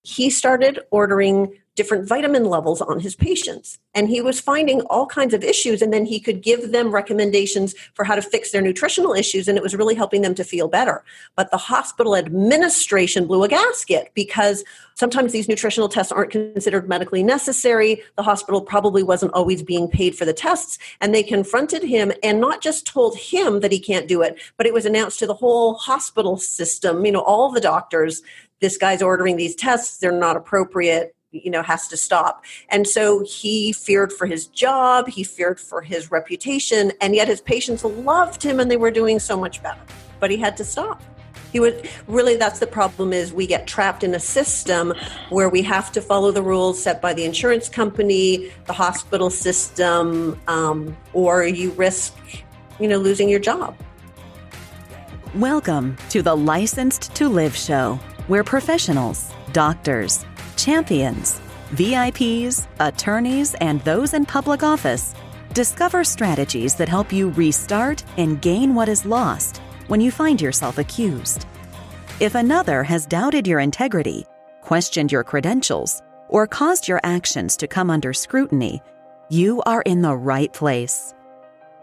he started ordering different vitamin levels on his patients. And he was finding all kinds of issues, and then he could give them recommendations for how to fix their nutritional issues, and it was really helping them to feel better. But the hospital administration blew a gasket because sometimes these nutritional tests aren't considered medically necessary. The hospital probably wasn't always being paid for the tests, and they confronted him and not just told him that he can't do it, but it was announced to the whole hospital system, all the doctors, this guy's ordering these tests, they're not appropriate, has to stop. And so he feared for his job, he feared for his reputation, and yet his patients loved him and they were doing so much better. But he had to stop. That's the problem, is we get trapped in a system where we have to follow the rules set by the insurance company, the hospital system, or you risk, losing your job. Welcome to the Licensed to Live show, where professionals, doctors, champions, VIPs, attorneys, and those in public office discover strategies that help you restart and gain what is lost when you find yourself accused. If another has doubted your integrity, questioned your credentials, or caused your actions to come under scrutiny, you are in the right place.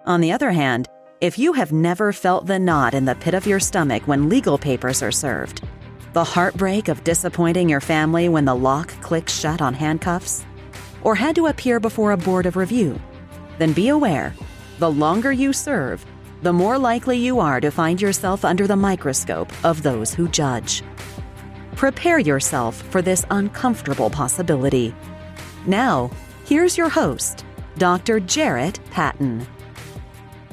On the other hand, if you have never felt the knot in the pit of your stomach when legal papers are served, the heartbreak of disappointing your family when the lock clicks shut on handcuffs, or had to appear before a board of review, then be aware, the longer you serve, the more likely you are to find yourself under the microscope of those who judge. Prepare yourself for this uncomfortable possibility. Now, here's your host, Dr. Jarrett Patton.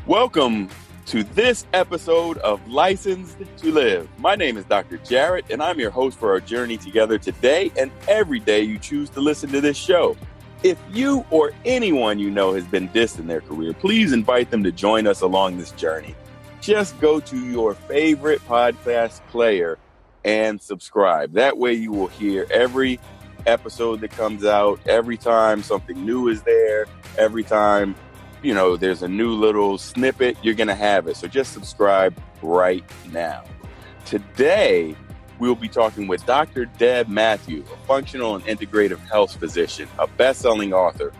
Welcome to this episode of Licensed to Live. My name is Dr. Jarrett, and I'm your host for our journey together today and every day you choose to listen to this show. If you or anyone you know has been dissed in their career, please invite them to join us along this journey. Just go to your favorite podcast player and subscribe. That way you will hear every episode that comes out, every time something new is there, every time there's a new little snippet, you're going to have it. So just subscribe right now. Today, we'll be talking with Dr. Deb Matthew, a functional and integrative health physician, a best-selling author,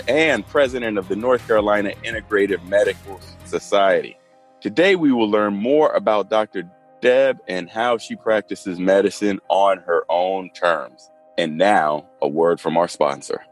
and president of the North Carolina Integrative Medical Society. Today, we will learn more about Dr. Deb and how she practices medicine on her own terms. And now, a word from our sponsor.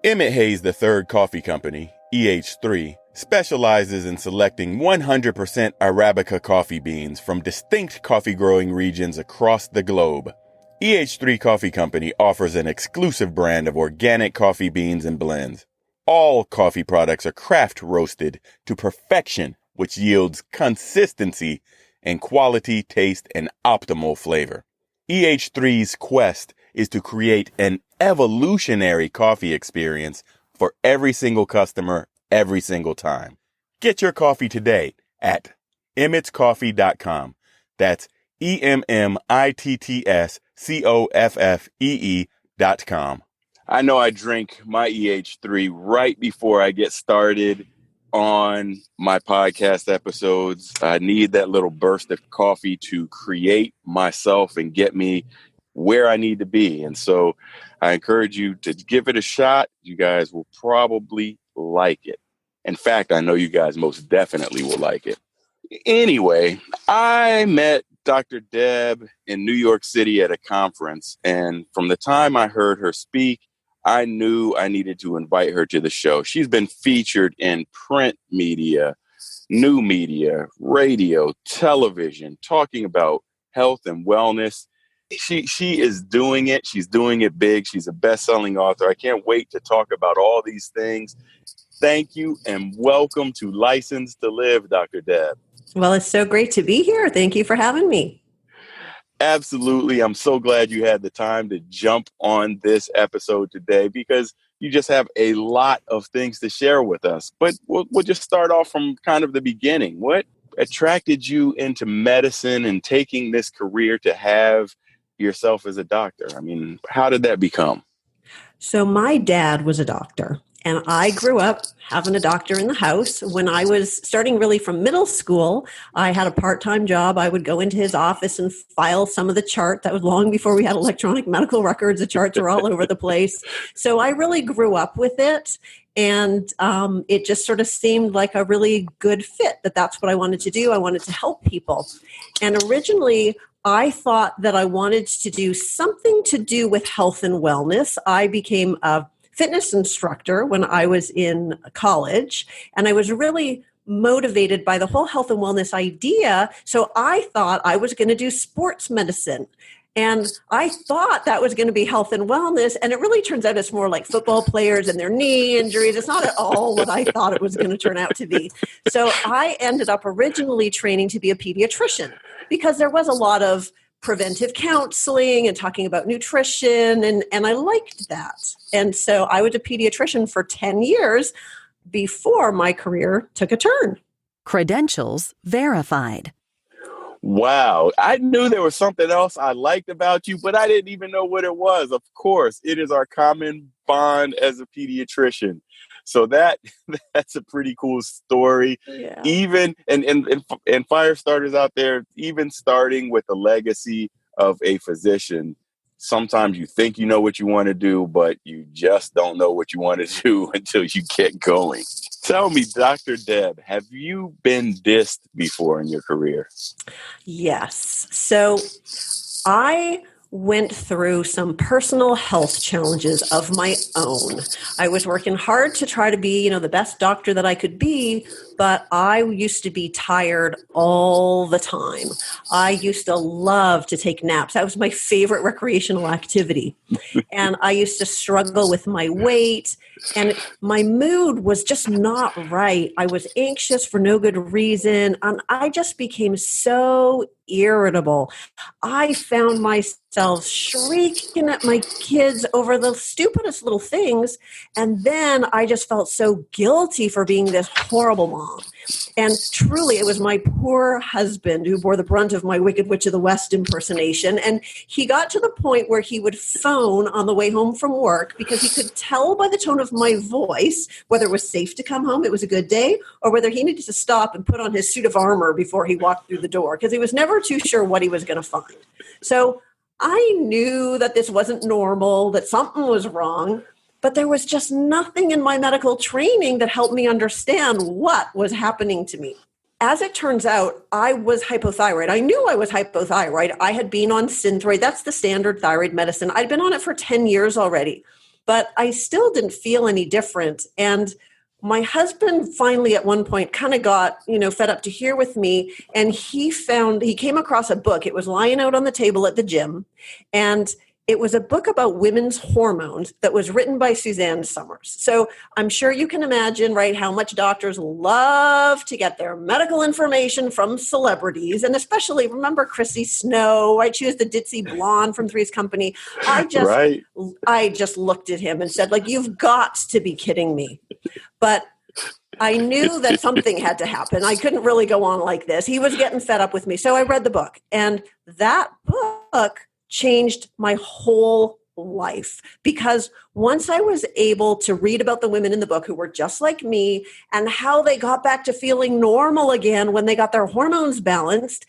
Emmett Hayes III Coffee Company, EH3, specializes in selecting 100% Arabica coffee beans from distinct coffee growing regions across the globe. EH3 Coffee Company offers an exclusive brand of organic coffee beans and blends. All coffee products are craft roasted to perfection, which yields consistency and quality, taste, and optimal flavor. EH3's quest is to create an evolutionary coffee experience for every single customer, every single time. Get your coffee today at emmetscoffee.com. That's EMMITTSCOFFEE.com. I know I drink my EH3 right before I get started on my podcast episodes. I need that little burst of coffee to create myself and get me where I need to be. And so I encourage you to give it a shot. You guys will probably like it. In fact, I know you guys most definitely will like it. Anyway, I met Dr. Deb in New York City at a conference. And from the time I heard her speak, I knew I needed to invite her to the show. She's been featured in print media, new media, radio, television, talking about health and wellness. She is doing it. She's doing it big. She's a best-selling author. I can't wait to talk about all these things. Thank you and welcome to Licensed to Live, Dr. Deb. Well, it's so great to be here. Thank you for having me. Absolutely. I'm so glad you had the time to jump on this episode today because you just have a lot of things to share with us. But we'll just start off from kind of the beginning. What attracted you into medicine and taking this career to have yourself as a doctor? I mean, how did that become? So my dad was a doctor, And I grew up having a doctor in the house. When I was starting really from middle school, I had a part-time job. I would go into his office and file some of the chart. That was long before we had electronic medical records. The charts are all over the place. So I really grew up with it. And it just sort of seemed like a really good fit, that's what I wanted to do. I wanted to help people. And originally, I thought that I wanted to do something to do with health and wellness. I became a fitness instructor when I was in college, and I was really motivated by the whole health and wellness idea. So I thought I was going to do sports medicine. And I thought that was going to be health and wellness. And it really turns out it's more like football players and their knee injuries. It's not at all what I thought it was going to turn out to be. So I ended up originally training to be a pediatrician because there was a lot of preventive counseling and talking about nutrition. And I liked that. And so I was a pediatrician for 10 years before my career took a turn. Credentials verified. Wow. I knew there was something else I liked about you, but I didn't even know what it was. Of course, it is our common bond as a pediatrician. So that's a pretty cool story. Yeah. Even and fire starters out there, even starting with the legacy of a physician. Sometimes you think you know what you want to do, but you just don't know what you want to do until you get going. Tell me, Dr. Deb, have you been dissed before in your career? Yes. So I went through some personal health challenges of my own. I was working hard to try to be, the best doctor that I could be, but I used to be tired all the time. I used to love to take naps. That was my favorite recreational activity. And I used to struggle with my weight, and my mood was just not right. I was anxious for no good reason, and I just became so irritable. I found myself shrieking at my kids over the stupidest little things, and then I just felt so guilty for being this horrible mom. And truly, it was my poor husband who bore the brunt of my Wicked Witch of the West impersonation. And he got to the point where he would phone on the way home from work because he could tell by the tone of my voice whether it was safe to come home, it was a good day, or whether he needed to stop and put on his suit of armor before he walked through the door, because he was never too sure what he was going to find. So I knew that this wasn't normal, that something was wrong. But there was just nothing in my medical training that helped me understand what was happening to me. As it turns out, I was hypothyroid. I knew I was hypothyroid. I had been on Synthroid. That's the standard thyroid medicine. I'd been on it for 10 years already, but I still didn't feel any different. And my husband finally at one point kind of got, fed up to hear with me. And he came across a book. It was lying out on the table at the gym. And it was a book about women's hormones that was written by Suzanne Summers. So I'm sure you can imagine, right, how much doctors love to get their medical information from celebrities. And especially, remember Chrissy Snow, right? She was the ditzy blonde from Three's Company. I just looked at him and said, you've got to be kidding me. But I knew that something had to happen. I couldn't really go on like this. He was getting fed up with me. So I read the book. And that book changed my whole life, because once I was able to read about the women in the book who were just like me and how they got back to feeling normal again when they got their hormones balanced,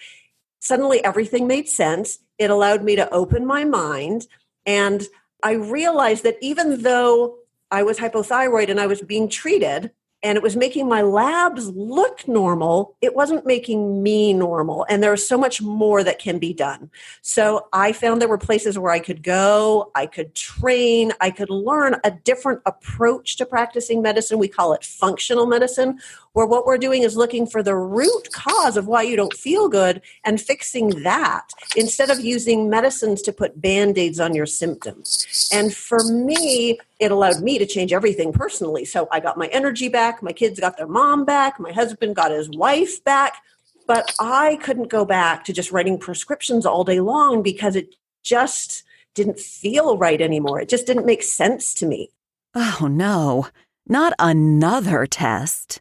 suddenly everything made sense. It allowed me to open my mind. And I realized that even though I was hypothyroid and I was being treated, and it was making my labs look normal, it wasn't making me normal. And there was so much more that can be done. So I found there were places where I could go, I could train, I could learn a different approach to practicing medicine. We call it functional medicine, where what we're doing is looking for the root cause of why you don't feel good and fixing that instead of using medicines to put Band-Aids on your symptoms. And for me, it allowed me to change everything personally. So I got my energy back, my kids got their mom back, my husband got his wife back, but I couldn't go back to just writing prescriptions all day long because it just didn't feel right anymore. It just didn't make sense to me. Oh no, not another test.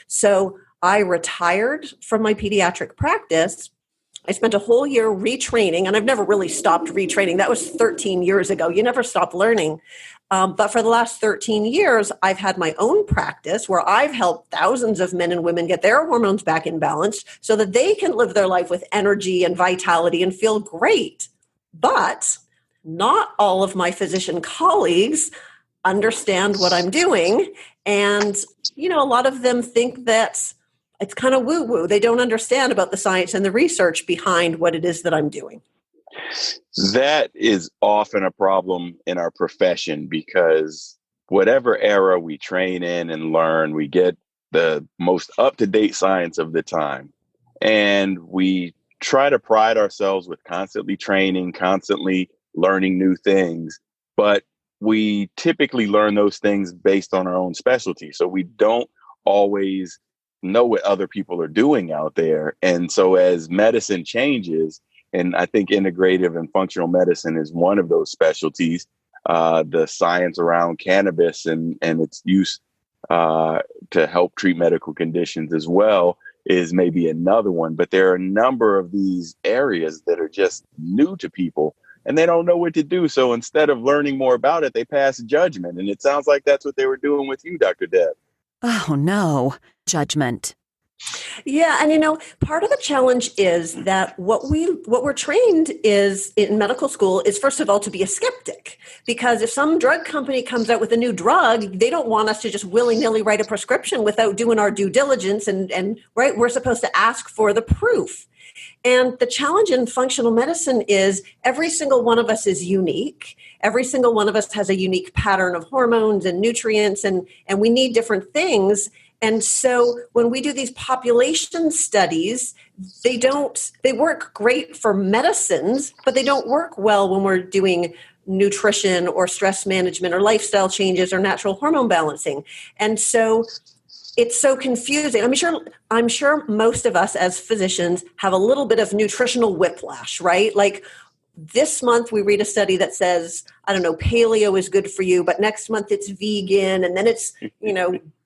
So I retired from my pediatric practice. I spent a whole year retraining, and I've never really stopped retraining. That was 13 years ago. You never stop learning. But for the last 13 years, I've had my own practice where I've helped thousands of men and women get their hormones back in balance so that they can live their life with energy and vitality and feel great. But not all of my physician colleagues understand what I'm doing. And, a lot of them think that it's kind of woo-woo. They don't understand about the science and the research behind what it is that I'm doing. That is often a problem in our profession because whatever era we train in and learn, we get the most up-to-date science of the time. And we try to pride ourselves with constantly training, constantly learning new things. But we typically learn those things based on our own specialty. So we don't always know what other people are doing out there. And so as medicine changes, and I think integrative and functional medicine is one of those specialties, the science around cannabis and its use to help treat medical conditions as well is maybe another one. But there are a number of these areas that are just new to people and they don't know what to do. So instead of learning more about it, they pass judgment. And it sounds like that's what they were doing with you, Dr. Deb. Oh, no. Judgment. Yeah. And, part of the challenge is that what we're trained is in medical school is, first of all, to be a skeptic. Because if some drug company comes out with a new drug, they don't want us to just willy-nilly write a prescription without doing our due diligence. And right, we're supposed to ask for the proof. And the challenge in functional medicine is every single one of us is unique. Every single one of us has a unique pattern of hormones and nutrients, and we need different things. And so when we do these population studies, they work great for medicines, but they don't work well when we're doing nutrition or stress management or lifestyle changes or natural hormone balancing. And so it's so confusing. I'm sure most of us as physicians have a little bit of nutritional whiplash, right? Like this month we read a study that says, paleo is good for you, but next month it's vegan, and then it's,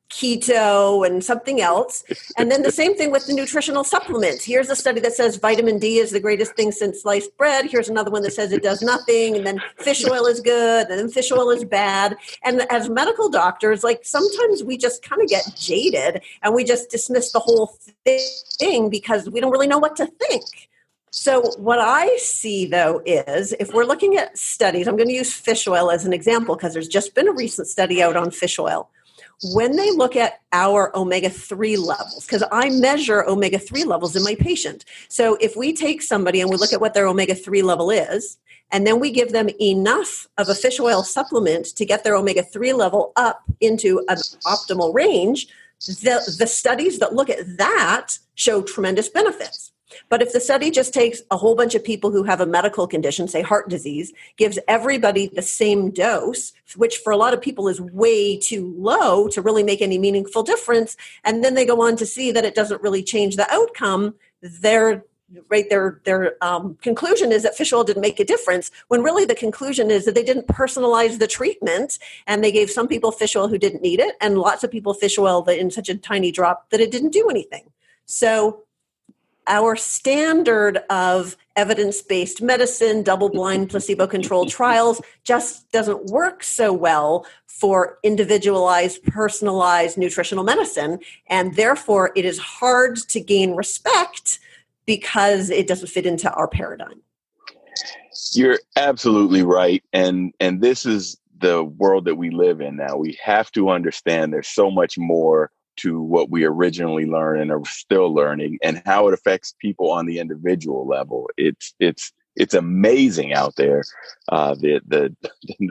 keto and something else. And then the same thing with the nutritional supplements. Here's a study that says vitamin D is the greatest thing since sliced bread. Here's another one that says it does nothing. And then fish oil is good. And then fish oil is bad. And as medical doctors, sometimes we just kind of get jaded and we just dismiss the whole thing because we don't really know what to think. So what I see, though, is if we're looking at studies, I'm going to use fish oil as an example because there's just been a recent study out on fish oil. When they look at our omega-3 levels, because I measure omega-3 levels in my patient. So if we take somebody and we look at what their omega-3 level is, and then we give them enough of a fish oil supplement to get their omega-3 level up into an optimal range, the studies that look at that show tremendous benefits. But if the study just takes a whole bunch of people who have a medical condition, say heart disease, gives everybody the same dose, which for a lot of people is way too low to really make any meaningful difference, and then they go on to see that it doesn't really change the outcome, their conclusion is that fish oil didn't make a difference, when really the conclusion is that they didn't personalize the treatment, and they gave some people fish oil who didn't need it, and lots of people fish oil that in such a tiny drop that it didn't do anything. So our standard of evidence-based medicine, double-blind, placebo-controlled trials just doesn't work so well for individualized, personalized nutritional medicine. And therefore, it is hard to gain respect because it doesn't fit into our paradigm. You're absolutely right. And this is the world that we live in now. We have to understand there's so much more to what we originally learned and are still learning, and how it affects people on the individual level. It's amazing out there, the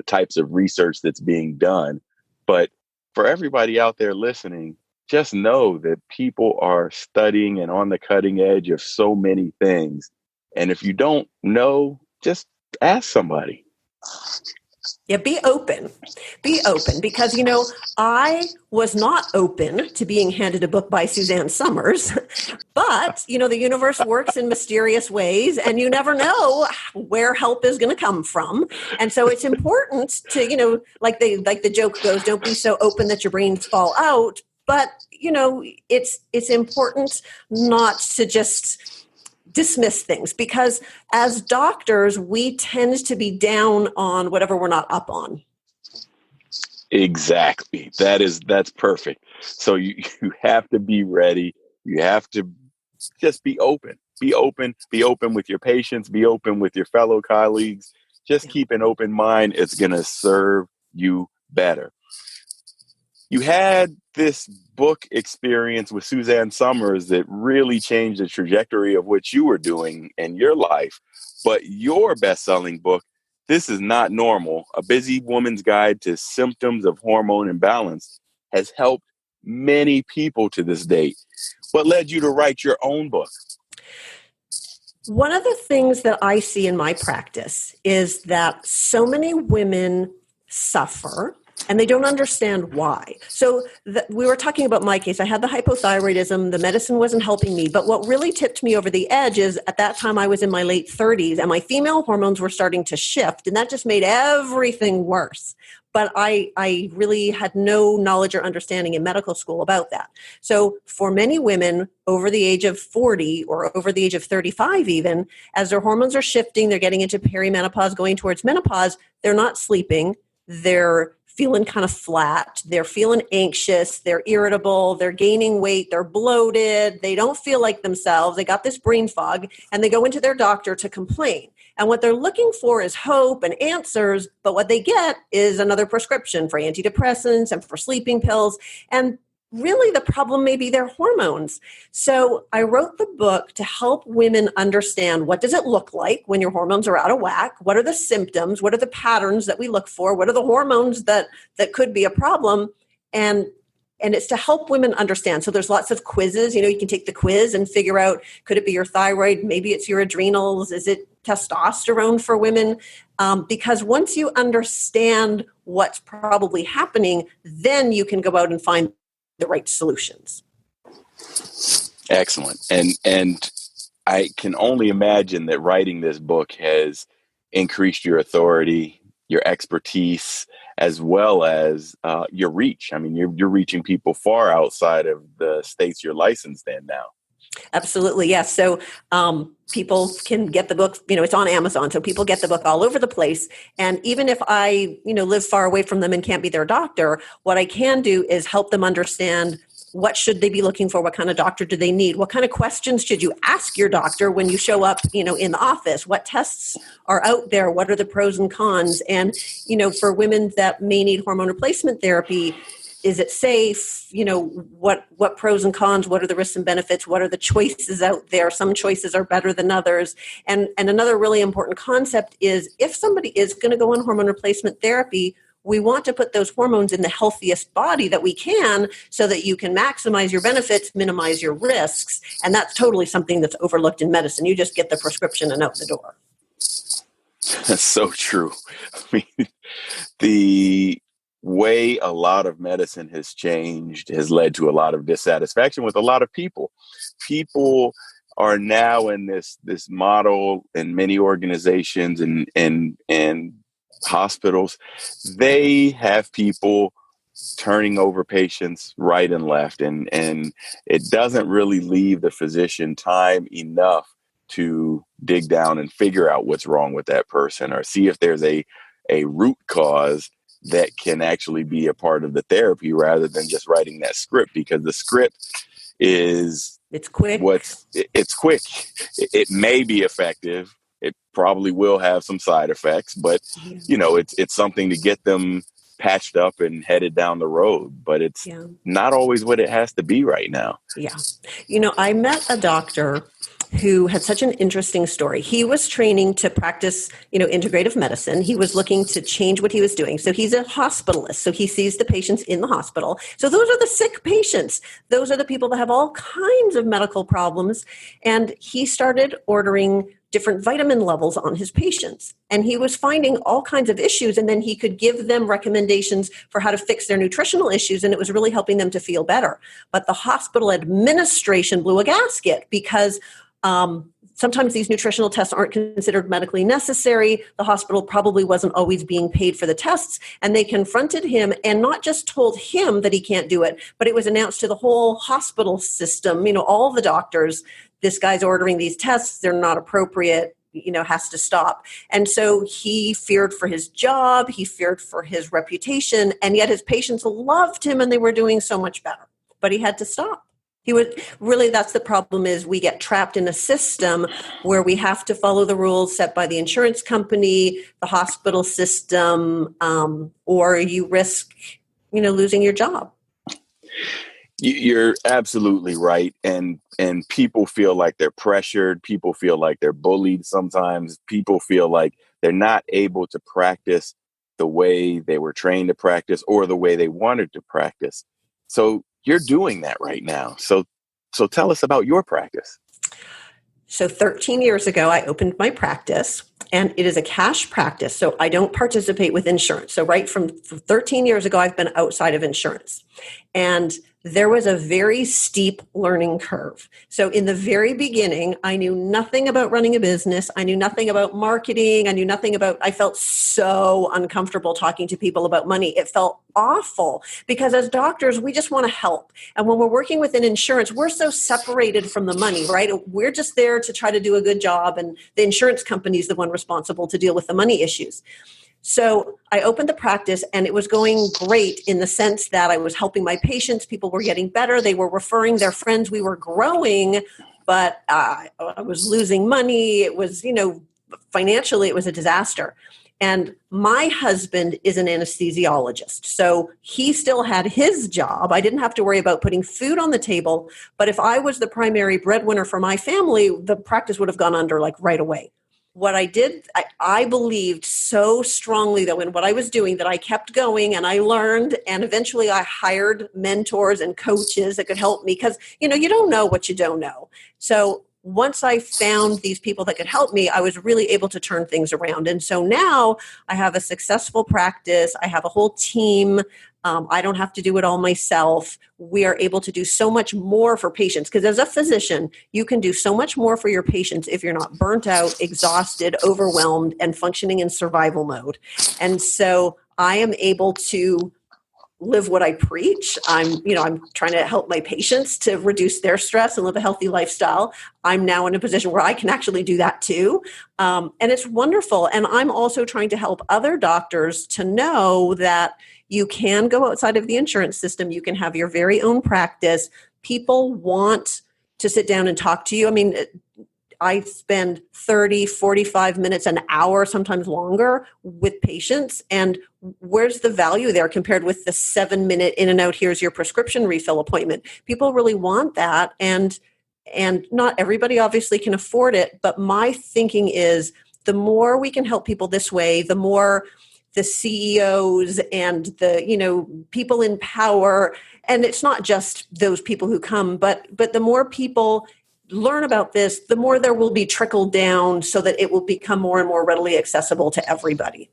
types of research that's being done. But for everybody out there listening, just know that people are studying and on the cutting edge of so many things. And if you don't know, just ask somebody. Yeah, be open. Be open because, I was not open to being handed a book by Suzanne Summers, but, the universe works in mysterious ways and you never know where help is going to come from. And so it's important to, like the joke goes, don't be so open that your brains fall out. But, it's important not to just dismiss things, because as doctors, we tend to be down on whatever we're not up on. Exactly. That's perfect. So you have to be ready. You have to just be open. Be open with your patients, be open with your fellow colleagues. Just keep an open mind. It's going to serve you better. You had this book experience with Suzanne Summers that really changed the trajectory of what you were doing in your life. But your best-selling book, This Is Not Normal, A Busy Woman's Guide to Symptoms of Hormone Imbalance, has helped many people to this date. What led you to write your own book? One of the things that I see in my practice is that so many women suffer and they don't understand why. So we were talking about my case. I had the hypothyroidism. The medicine wasn't helping me. But what really tipped me over the edge is at that time I was in my late 30s and my female hormones were starting to shift. And that just made everything worse. But I really had no knowledge or understanding in medical school about that. So for many women over the age of 40 or over the age of 35 even, as their hormones are shifting, they're getting into perimenopause, going towards menopause, they're not sleeping, they're feeling kind of flat, they're feeling anxious, they're irritable, they're gaining weight, they're bloated, they don't feel like themselves, they got this brain fog, and they go into their doctor to complain. And what they're looking for is hope and answers, but what they get is another prescription for antidepressants and for sleeping pills. And really the problem may be their hormones. So I wrote the book to help women understand, what does it look like when your hormones are out of whack? What are the symptoms? What are the patterns that we look for? What are the hormones that could be a problem? And it's to help women understand. So there's lots of quizzes. You can take the quiz and figure out, could it be your thyroid? Maybe it's your adrenals. Is it testosterone for women? Because once you understand what's probably happening, then you can go out and find the right solutions. Excellent. And I can only imagine that writing this book has increased your authority, your expertise, as well as your reach. I mean, you're reaching people far outside of the states you're licensed in now. Absolutely, yes. So people can get the book, it's on Amazon, so people get the book all over the place. And even if I, live far away from them and can't be their doctor, what I can do is help them understand, what should they be looking for? What kind of doctor do they need? What kind of questions should you ask your doctor when you show up, in the office? What tests are out there? What are the pros and cons? And, for women that may need hormone replacement therapy, is it safe? What pros and cons? What are the risks and benefits? What are the choices out there? Some choices are better than others. And another really important concept is, if somebody is going to go on hormone replacement therapy, we want to put those hormones in the healthiest body that we can, so that you can maximize your benefits, minimize your risks. And that's totally something that's overlooked in medicine. You just get the prescription and out the door. That's so true. I mean, the way a lot of medicine has changed has led to a lot of dissatisfaction with a lot of people. People are now in this model in many organizations and hospitals. They have people turning over patients right and left, and it doesn't really leave the physician time enough to dig down and figure out what's wrong with that person, or see if there's a root cause that can actually be a part of the therapy, rather than just writing that script, because the script it's quick. It's quick. It may be effective. It probably will have some side effects, but it's something to get them patched up and headed down the road, but it's not always what it has to be right now. Yeah. I met a doctor who had such an interesting story. He was training to practice, integrative medicine. He was looking to change what he was doing. So he's a hospitalist. So he sees the patients in the hospital. So those are the sick patients. Those are the people that have all kinds of medical problems. And he started ordering different vitamin levels on his patients. And he was finding all kinds of issues, and then he could give them recommendations for how to fix their nutritional issues, and it was really helping them to feel better. But the hospital administration blew a gasket, because sometimes these nutritional tests aren't considered medically necessary. The hospital probably wasn't always being paid for the tests, and they confronted him and not just told him that he can't do it, but it was announced to the whole hospital system, all the doctors, this guy's ordering these tests, they're not appropriate. has to stop. And so he feared for his job, he feared for his reputation, and yet his patients loved him and they were doing so much better. But he had to stop. That's the problem, is we get trapped in a system where we have to follow the rules set by the insurance company, the hospital system, or you risk, losing your job. You're absolutely right. And people feel like they're pressured. People feel like they're bullied sometimes. People feel like they're not able to practice the way they were trained to practice or the way they wanted to practice. So you're doing that right now. So tell us about your practice. So 13 years ago, I opened my practice, and it is a cash practice. So I don't participate with insurance. So right from 13 years ago, I've been outside of insurance. And there was a very steep learning curve. So in the very beginning, I knew nothing about running a business. I knew nothing about marketing. I felt so uncomfortable talking to people about money. It felt awful because as doctors, we just want to help. And when we're working within insurance, we're so separated from the money, right? We're just there to try to do a good job. And the insurance company is the one responsible to deal with the money issues. So I opened the practice, and it was going great in the sense that I was helping my patients. People were getting better. They were referring their friends. We were growing, but I was losing money. It was, financially, it was a disaster. And my husband is an anesthesiologist. So he still had his job. I didn't have to worry about putting food on the table. But if I was the primary breadwinner for my family, the practice would have gone under right away. What I did, I believed so strongly, though, in what I was doing that I kept going and I learned, and eventually I hired mentors and coaches that could help me because, you don't know what you don't know. So once I found these people that could help me, I was really able to turn things around. And so now I have a successful practice. I have a whole team. I don't have to do it all myself. We are able to do so much more for patients because as a physician, you can do so much more for your patients if you're not burnt out, exhausted, overwhelmed, and functioning in survival mode. And so I am able to live what I preach. I'm trying to help my patients to reduce their stress and live a healthy lifestyle. I'm now in a position where I can actually do that too. And it's wonderful. And I'm also trying to help other doctors to know that you can go outside of the insurance system. You can have your very own practice. People want to sit down and talk to you. I mean, I spend 30, 45 minutes, an hour, sometimes longer with patients. And where's the value there compared with the 7-minute in and out, here's your prescription refill appointment? People really want that. And not everybody obviously can afford it. But my thinking is the more we can help people this way, the more the CEOs and the, people in power, and it's not just those people who come, but the more people learn about this, the more there will be trickled down so that it will become more and more readily accessible to everybody.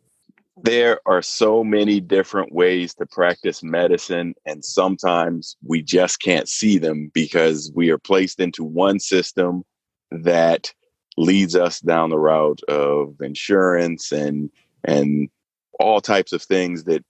There are so many different ways to practice medicine, and sometimes we just can't see them because we are placed into one system that leads us down the route of insurance and all types of things that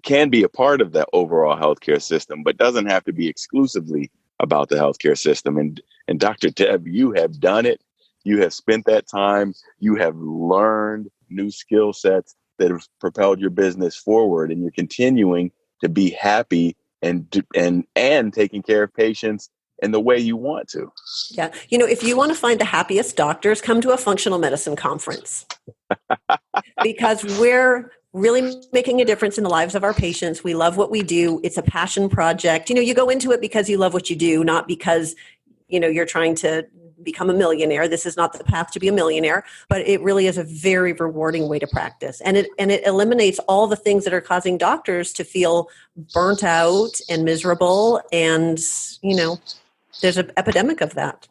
can be a part of that overall healthcare system, but doesn't have to be exclusively about the healthcare system. And Dr. Deb, you have done it. You have spent that time. You have learned new skill sets that have propelled your business forward, and you're continuing to be happy and taking care of patients in the way you want to. Yeah. If you want to find the happiest doctors, come to a functional medicine conference because we're really making a difference in the lives of our patients. We love what we do. It's a passion project. You go into it because you love what you do, not because, you're trying to become a millionaire. This is not the path to be a millionaire, but it really is a very rewarding way to practice. And it eliminates all the things that are causing doctors to feel burnt out and miserable. And, there's an epidemic of that.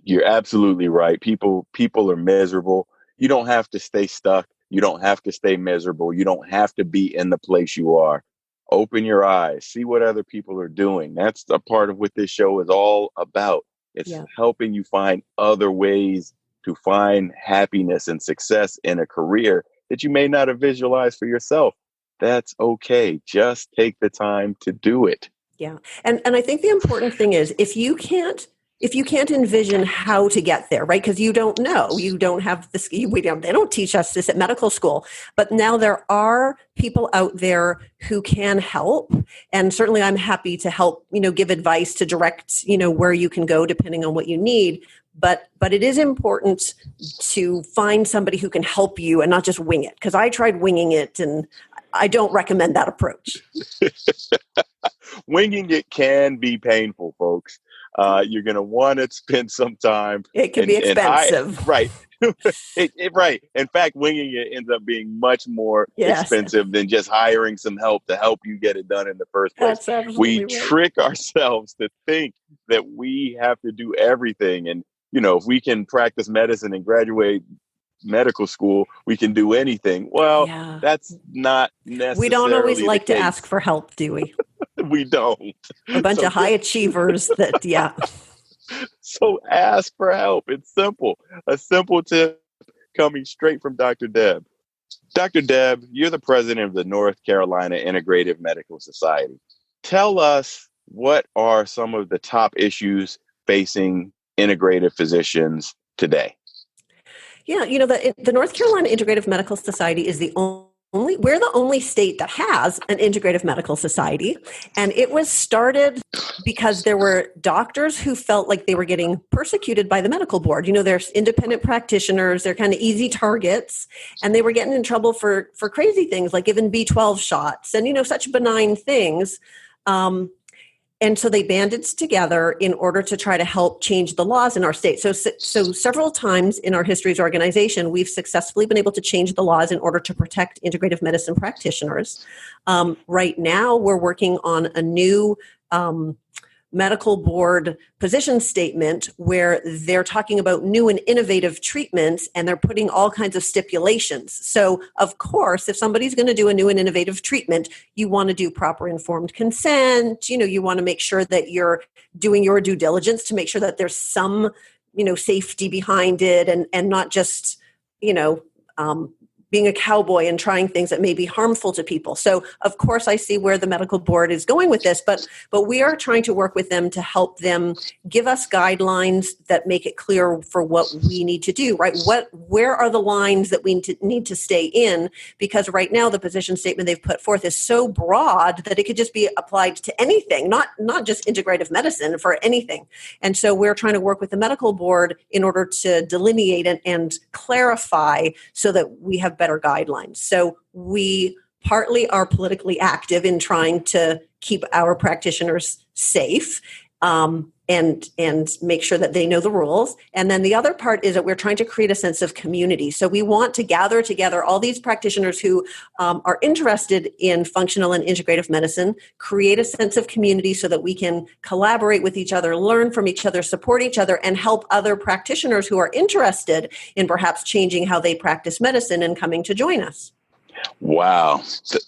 You're absolutely right. People are miserable. You don't have to stay stuck. You don't have to stay miserable. You don't have to be in the place you are. Open your eyes, see what other people are doing. That's a part of what this show is all about. It's helping you find other ways to find happiness and success in a career that you may not have visualized for yourself. That's okay. Just take the time to do it. Yeah. And I think the important thing is if you can't if you can't envision how to get there, right? Because you don't know, you don't have the skill. They don't teach us this at medical school. But now there are people out there who can help, and certainly I'm happy to help. Give advice to direct, where you can go depending on what you need. But it is important to find somebody who can help you and not just wing it. Because I tried winging it, and I don't recommend that approach. Winging it can be painful, folks. You're going to want to spend some time. It can be expensive. Right. Right. In fact, winging it ends up being much more expensive than just hiring some help to help you get it done in the first place. That's absolutely right. Trick ourselves to think that we have to do everything. And, if we can practice medicine and graduate medical school, we can do anything. Well, that's not necessarily we don't always like to ask for help, do we? We don't. A bunch of high achievers that, So ask for help. It's simple. A simple tip coming straight from Dr. Deb. Dr. Deb, you're the president of the North Carolina Integrative Medical Society. Tell us, what are some of the top issues facing integrative physicians today? Yeah, the North Carolina Integrative Medical Society is we're the only state that has an integrative medical society. And it was started because there were doctors who felt like they were getting persecuted by the medical board. There's independent practitioners, they're kind of easy targets, and they were getting in trouble for crazy things like giving B12 shots and, such benign things. And so they banded together in order to try to help change the laws in our state. So several times in our history as an organization, we've successfully been able to change the laws in order to protect integrative medicine practitioners. Right now, we're working on a new medical board position statement where they're talking about new and innovative treatments, and they're putting all kinds of stipulations. So, of course, if somebody's going to do a new and innovative treatment, you want to do proper informed consent. You want to make sure that you're doing your due diligence to make sure that there's some, safety behind it, and not just, being a cowboy and trying things that may be harmful to people. So, of course, I see where the medical board is going with this, but we are trying to work with them to help them give us guidelines that make it clear for what we need to do, right? Where are the lines that we need to stay in? Because right now, the position statement they've put forth is so broad that it could just be applied to anything, not just integrative medicine, for anything. And so we're trying to work with the medical board in order to delineate and clarify so that we have better guidelines. So we partly are politically active in trying to keep our practitioners safe and make sure that they know the rules. And then the other part is that we're trying to create a sense of community. So we want to gather together all these practitioners who are interested in functional and integrative medicine, create a sense of community so that we can collaborate with each other, learn from each other, support each other, and help other practitioners who are interested in perhaps changing how they practice medicine and coming to join us. Wow.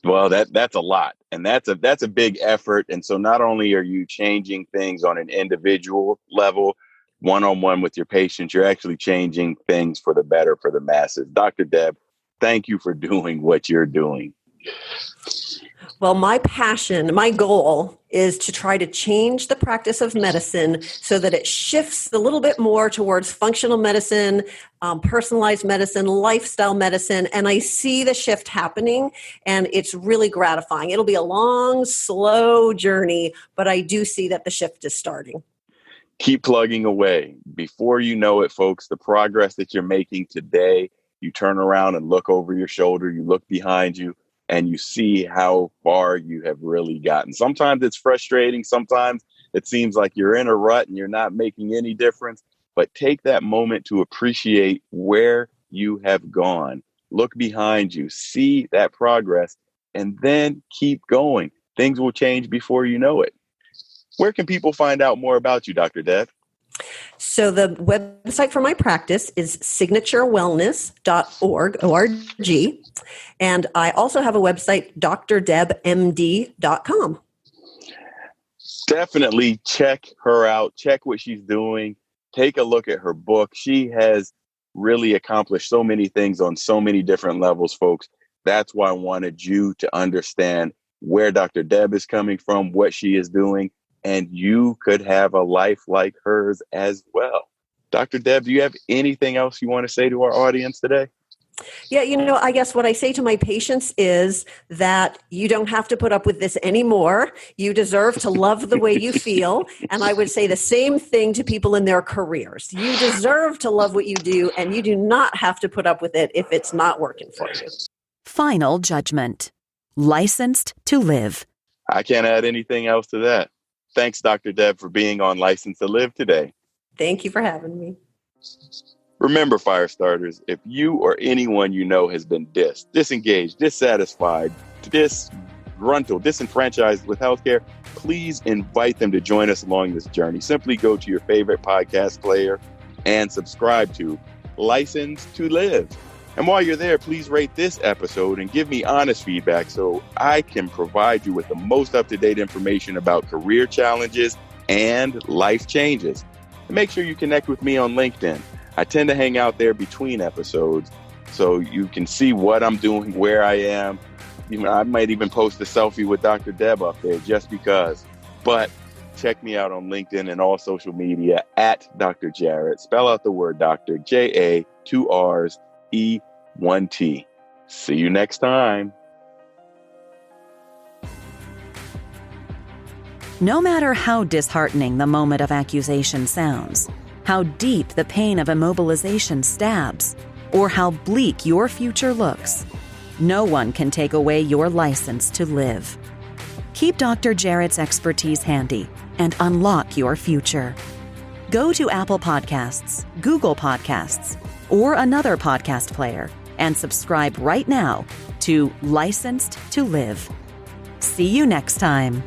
Well, that's a lot. And that's a big effort. And so not only are you changing things on an individual level, one-on-one with your patients, you're actually changing things for the better for the masses. Dr. Deb, thank you for doing what you're doing. Well, my passion, my goal is to try to change the practice of medicine so that it shifts a little bit more towards functional medicine, personalized medicine, lifestyle medicine. And I see the shift happening, and it's really gratifying. It'll be a long, slow journey, but I do see that the shift is starting. Keep plugging away. Before you know it, folks, the progress that you're making today, you turn around and look over your shoulder, you look behind you, and you see how far you have really gotten. Sometimes it's frustrating. Sometimes it seems like you're in a rut and you're not making any difference. But take that moment to appreciate where you have gone. Look behind you, see that progress, and then keep going. Things will change before you know it. Where can people find out more about you, Dr. Deb? So the website for my practice is signaturewellness.org, O-R-G. And I also have a website, drdebmd.com. Definitely check her out. Check what she's doing. Take a look at her book. She has really accomplished so many things on so many different levels, folks. That's why I wanted you to understand where Dr. Deb is coming from, what she is doing, and you could have a life like hers as well. Dr. Deb, do you have anything else you want to say to our audience today? Yeah, I guess what I say to my patients is that you don't have to put up with this anymore. You deserve to love the way you feel. And I would say the same thing to people in their careers. You deserve to love what you do, and you do not have to put up with it if it's not working for you. Final judgment. Licensed to live. I can't add anything else to that. Thanks, Dr. Deb, for being on Licensed to Live today. Thank you for having me. Remember, fire starters, if you or anyone you know has been disengaged, dissatisfied, disgruntled, disenfranchised with healthcare, please invite them to join us along this journey. Simply go to your favorite podcast player and subscribe to Licensed to Live. And while you're there, please rate this episode and give me honest feedback so I can provide you with the most up-to-date information about career challenges and life changes. And make sure you connect with me on LinkedIn. I tend to hang out there between episodes so you can see what I'm doing, where I am. I might even post a selfie with Dr. Deb up there just because. But check me out on LinkedIn and all social media at Dr. Jarrett. Spell out the word Dr. J-A, 2 R's, E, 1 T. See you next time. No matter how disheartening the moment of accusation sounds, how deep the pain of immobilization stabs, or how bleak your future looks, no one can take away your license to live. Keep Dr. Jarrett's expertise handy and unlock your future. Go to Apple Podcasts, Google Podcasts, or another podcast player and subscribe right now to Licensed to Live. See you next time.